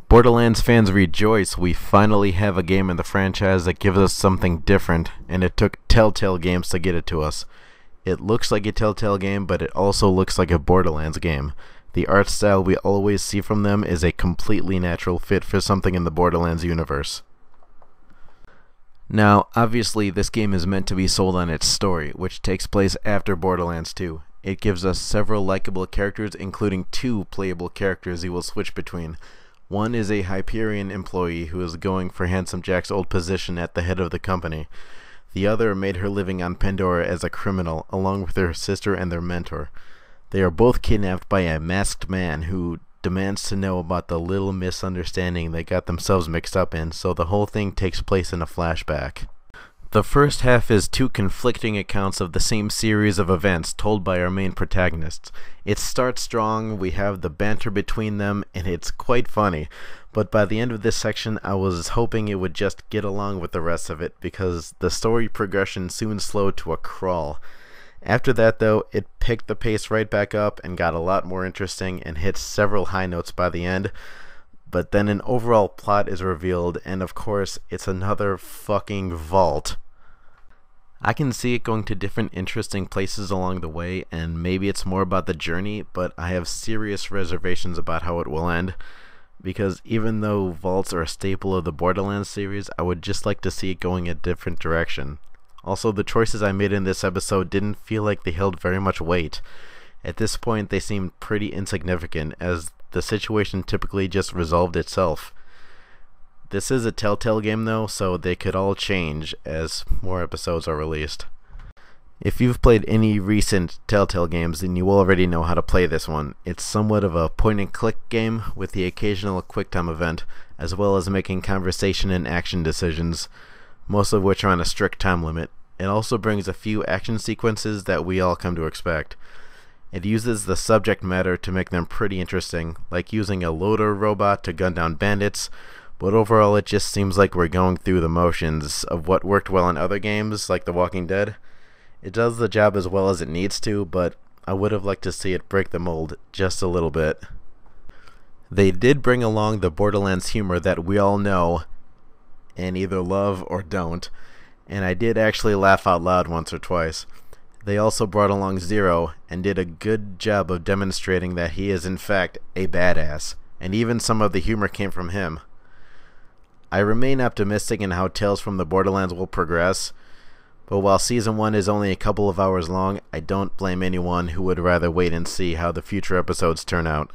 Borderlands fans rejoice, we finally have a game in the franchise that gives us something different, and it took Telltale Games to get it to us. It looks like a Telltale game, but it also looks like a Borderlands game. The art style we always see from them is a completely natural fit for something in the Borderlands universe. Now, obviously, this game is meant to be sold on its story, which takes place after Borderlands 2. It gives us several likable characters, including two playable characters you will switch between. One is a Hyperion employee who is going for Handsome Jack's old position at the head of the company. The other made her living on Pandora as a criminal, along with her sister and their mentor. They are both kidnapped by a masked man who demands to know about the little misunderstanding they got themselves mixed up in, so the whole thing takes place in a flashback. The first half is two conflicting accounts of the same series of events told by our main protagonists. It starts strong, we have the banter between them, and it's quite funny. But by the end of this section, I was hoping it would just get along with the rest of it, because the story progression soon slowed to a crawl. After that, though, it picked the pace right back up and got a lot more interesting and hit several high notes by the end. But then an overall plot is revealed, and of course, it's another fucking vault. I can see it going to different interesting places along the way, and maybe it's more about the journey, but I have serious reservations about how it will end. Because even though vaults are a staple of the Borderlands series, I would just like to see it going a different direction. Also, the choices I made in this episode didn't feel like they held very much weight. At this point, they seemed pretty insignificant, as the situation typically just resolved itself. This is a Telltale game though, so they could all change as more episodes are released. If you've played any recent Telltale games, then you already know how to play this one. It's somewhat of a point-and-click game with the occasional quick-time event, as well as making conversation and action decisions, most of which are on a strict time limit. It also brings a few action sequences that we all come to expect. It uses the subject matter to make them pretty interesting, like using a loader robot to gun down bandits, but overall it just seems like we're going through the motions of what worked well in other games, like The Walking Dead. It does the job as well as it needs to, but I would have liked to see it break the mold just a little bit. They did bring along the Borderlands humor that we all know and either love or don't, and I did actually laugh out loud once or twice. They also brought along Zero and did a good job of demonstrating that he is in fact a badass, and even some of the humor came from him. I remain optimistic in how Tales from the Borderlands will progress, but while Season 1 is only a couple of hours long, I don't blame anyone who would rather wait and see how the future episodes turn out.